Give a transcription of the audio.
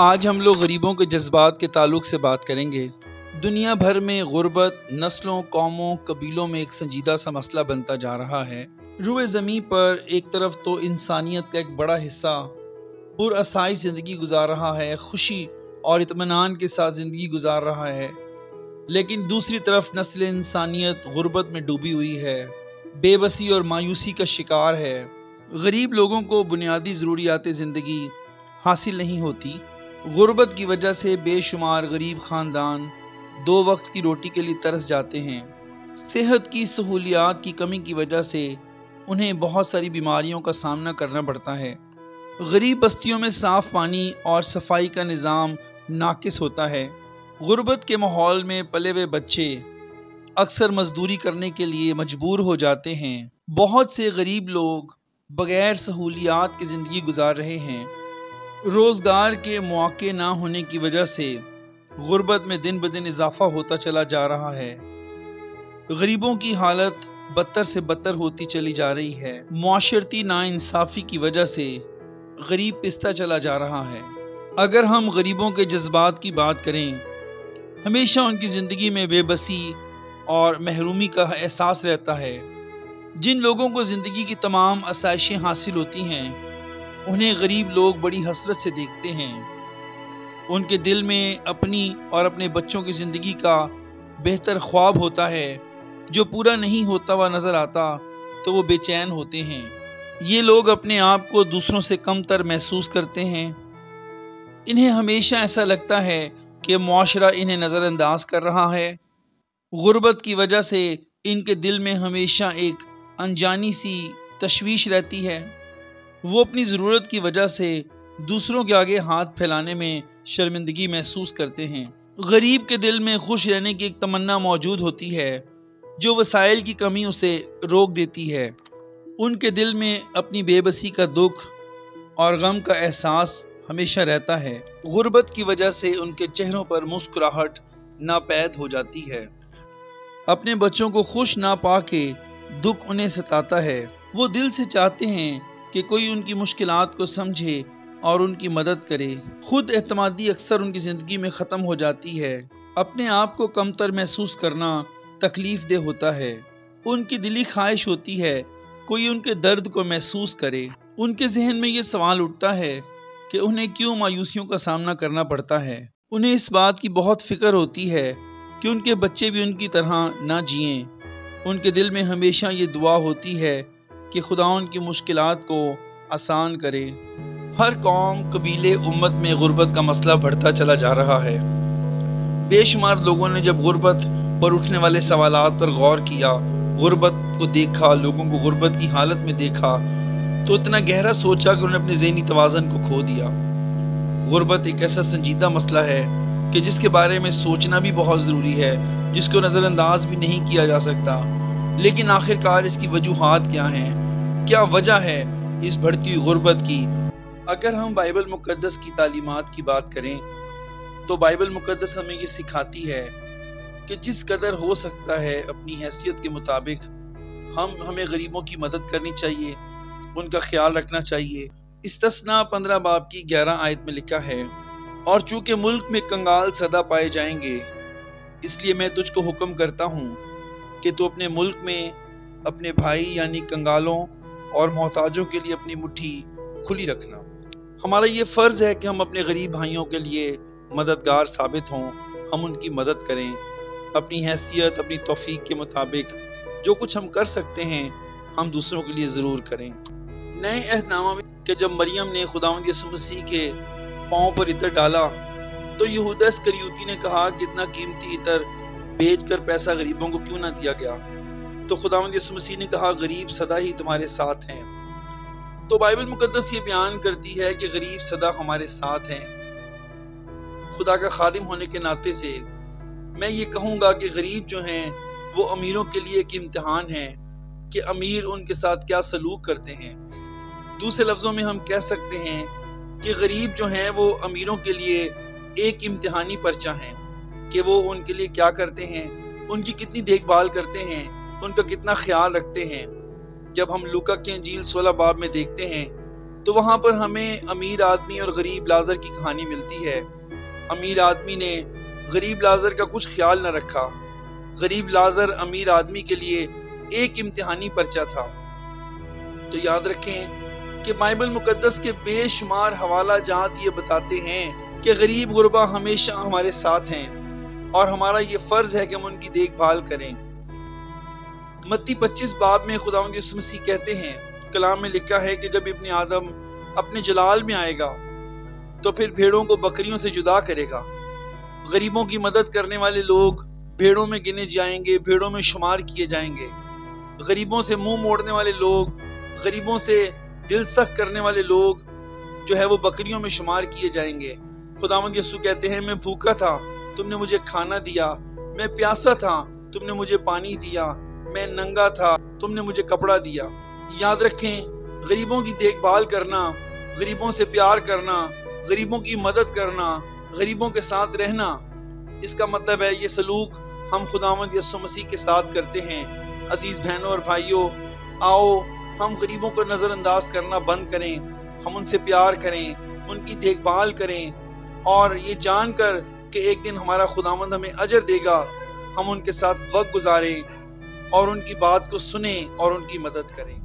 آج ہم لوگ غریبوں کے جذبات کے تعلق سے بات کریں گے۔ دنیا بھر میں غربت نسلوں، قوموں، قبیلوں میں ایک سنجیدہ سا مسئلہ بنتا جا رہا ہے۔ روئے زمیں پر ایک طرف تو انسانیت کا ایک بڑا حصہ پرآسائش زندگی گزار رہا ہے، خوشی اور اطمینان کے ساتھ زندگی گزار رہا ہے، لیکن دوسری طرف نسل انسانیت غربت میں ڈوبی ہوئی ہے، بے بسی اور مایوسی کا شکار ہے۔ غریب لوگوں کو بنیادی ضروریات زندگی حاصل نہیں ہوتی۔ غربت کی وجہ سے بے شمار غریب خاندان 2 وقت کی روٹی کے لیے ترس جاتے ہیں۔ صحت کی سہولیات کی کمی کی وجہ سے انہیں بہت ساری بیماریوں کا سامنا کرنا پڑتا ہے۔ غریب بستیوں میں صاف پانی اور صفائی کا نظام ناقص ہوتا ہے۔ غربت کے ماحول میں پلے ہوئے بچے اکثر مزدوری کرنے کے لیے مجبور ہو جاتے ہیں۔ بہت سے غریب لوگ بغیر سہولیات کی زندگی گزار رہے ہیں۔ روزگار کے مواقع نہ ہونے کی وجہ سے غربت میں دن بدن اضافہ ہوتا چلا جا رہا ہے۔ غریبوں کی حالت بدتر سے بدتر ہوتی چلی جا رہی ہے۔ معاشرتی ناانصافی کی وجہ سے غریب پستا چلا جا رہا ہے۔ اگر ہم غریبوں کے جذبات کی بات کریں، ہمیشہ ان کی زندگی میں بے بسی اور محرومی کا احساس رہتا ہے۔ جن لوگوں کو زندگی کی تمام آسائشیں حاصل ہوتی ہیں، انہیں غریب لوگ بڑی حسرت سے دیکھتے ہیں۔ ان کے دل میں اپنی اور اپنے بچوں کی زندگی کا بہتر خواب ہوتا ہے، جو پورا نہیں ہوتا ہوا نظر آتا تو وہ بے چین ہوتے ہیں۔ یہ لوگ اپنے آپ کو دوسروں سے کم تر محسوس کرتے ہیں۔ انہیں ہمیشہ ایسا لگتا ہے کہ معاشرہ انہیں نظر انداز کر رہا ہے۔ غربت کی وجہ سے ان کے دل میں ہمیشہ ایک انجانی سی تشویش رہتی ہے۔ وہ اپنی ضرورت کی وجہ سے دوسروں کے آگے ہاتھ پھیلانے میں شرمندگی محسوس کرتے ہیں۔ غریب کے دل میں خوش رہنے کی ایک تمنا موجود ہوتی ہے، جو وسائل کی کمی اسے روک دیتی ہے۔ ان کے دل میں اپنی بے بسی کا دکھ اور غم کا احساس ہمیشہ رہتا ہے۔ غربت کی وجہ سے ان کے چہروں پر مسکراہٹ ناپید ہو جاتی ہے۔ اپنے بچوں کو خوش نہ پا کے دکھ انہیں ستاتا ہے۔ وہ دل سے چاہتے ہیں کہ کوئی ان کی مشکلات کو سمجھے اور ان کی مدد کرے۔ خود اعتمادی اکثر ان کی زندگی میں ختم ہو جاتی ہے۔ اپنے آپ کو کمتر محسوس کرنا تکلیف دہ ہوتا ہے۔ ان کی دلی خواہش ہوتی ہے کوئی ان کے درد کو محسوس کرے۔ ان کے ذہن میں یہ سوال اٹھتا ہے کہ انہیں کیوں مایوسیوں کا سامنا کرنا پڑتا ہے۔ انہیں اس بات کی بہت فکر ہوتی ہے کہ ان کے بچے بھی ان کی طرح نہ جئیں۔ ان کے دل میں ہمیشہ یہ دعا ہوتی ہے کہ خدا ان کی مشکلات کو آسان کرے۔ ہر قوم، قبیلے، امت میں غربت کا مسئلہ بڑھتا چلا جا رہا ہے۔ بے شمار لوگوں نے جب غربت پر اٹھنے والے سوالات پر غور کیا، غربت کو دیکھا، لوگوں کو غربت کی حالت میں دیکھا، تو اتنا گہرا سوچا کہ انہوں نے اپنے ذہنی توازن کو کھو دیا۔ غربت ایک ایسا سنجیدہ مسئلہ ہے کہ جس کے بارے میں سوچنا بھی بہت ضروری ہے، جس کو نظر انداز بھی نہیں کیا جا سکتا۔ لیکن آخرکار اس کی وجوہات کیا ہیں؟ کیا وجہ ہے اس بڑھتی ہوئی غربت کی؟ اگر ہم بائبل مقدس کی تعلیمات کی بات کریں تو بائبل مقدس ہمیں یہ سکھاتی ہے کہ جس قدر ہو سکتا ہے اپنی حیثیت کے مطابق ہمیں غریبوں کی مدد کرنی چاہیے، ان کا خیال رکھنا چاہیے۔ استثناء 15 باب کی 11 آیت میں لکھا ہے، اور چونکہ ملک میں کنگال سدا پائے جائیں گے، اس لیے میں تجھ کو حکم کرتا ہوں کہ تو اپنے ملک میں اپنے بھائی یعنی کنگالوں اور محتاجوں کے لیے اپنی مٹھی کھلی رکھنا۔ ہمارا یہ فرض ہے کہ ہم اپنے غریب بھائیوں کے لیے مددگار ثابت ہوں، ہم ان کی مدد کریں، اپنی حیثیت، اپنی توفیق کے مطابق جو کچھ ہم کر سکتے ہیں ہم دوسروں کے لیے ضرور کریں۔ نئے عہد نامہ میں کہ جب مریم نے خداوند یسوع مسیح کے پاؤں پر عطر ڈالا تو یہودا اسکریوتی نے کہا کہ اتنا قیمتی عطر بیچ کر پیسہ غریبوں کو کیوں نہ دیا گیا؟ تو خداوند یسوع مسیح نے کہا غریب سدا ہی تمہارے ساتھ ہیں۔ تو بائبل مقدس یہ بیان کرتی ہے کہ غریب سدا ہمارے ساتھ ہیں۔ خدا کا خادم ہونے کے ناطے سے میں یہ کہوں گا کہ غریب جو ہیں وہ امیروں کے لیے ایک امتحان ہے کہ امیر ان کے ساتھ کیا سلوک کرتے ہیں۔ دوسرے لفظوں میں ہم کہہ سکتے ہیں کہ غریب جو ہیں وہ امیروں کے لیے ایک امتحانی پرچہ ہیں کہ وہ ان کے لیے کیا کرتے ہیں، ان کی کتنی دیکھ بھال کرتے ہیں، ان کا کتنا خیال رکھتے ہیں۔ جب ہم لوکا کی انجیل 16 باب میں دیکھتے ہیں تو وہاں پر ہمیں امیر آدمی اور غریب لازر کی کہانی ملتی ہے۔ امیر آدمی نے غریب لازر کا کچھ خیال نہ رکھا۔ غریب لازر امیر آدمی کے لیے ایک امتحانی پرچہ تھا۔ تو یاد رکھیں کہ بائبل مقدس کے بے شمار حوالہ جات یہ بتاتے ہیں کہ غریب غربا ہمیشہ ہمارے ساتھ ہیں اور ہمارا یہ فرض ہے کہ ہم ان کی دیکھ بھال کریں۔ متی 25 باب میں خداوند یسوع مسیح کہتے ہیں، کلام میں لکھا ہے کہ جب ابن آدم اپنے جلال میں آئے گا تو پھر بھیڑوں کو بکریوں سے جدا کرے گا۔ غریبوں کی مدد کرنے والے لوگ بھیڑوں میں گنے جائیں گے، بھیڑوں میں شمار کیے جائیں گے۔ غریبوں سے منہ موڑنے والے لوگ، غریبوں سے دل سخت کرنے والے لوگ جو ہے وہ بکریوں میں شمار کیے جائیں گے۔ خداوند یسوع کہتے ہیں، میں بھوکا تھا، تم نے مجھے کھانا دیا، میں پیاسا تھا، تم نے مجھے پانی دیا، میں ننگا تھا، تم نے مجھے کپڑا دیا۔ یاد رکھیں، غریبوں کی دیکھ بھال کرنا، غریبوں سے پیار کرنا، غریبوں کی مدد کرنا، غریبوں کے ساتھ رہنا، اس کا مطلب ہے یہ سلوک ہم خداوند یسوع مسیح کے ساتھ کرتے ہیں۔ عزیز بہنوں اور بھائیوں، آؤ ہم غریبوں کو نظر انداز کرنا بند کریں، ہم ان سے پیار کریں، ان کی دیکھ بھال کریں، اور یہ جان کر کہ ایک دن ہمارا خداوند ہمیں اجر دے گا، ہم ان کے ساتھ وقت گزاریں اور ان کی بات کو سنیں اور ان کی مدد کریں۔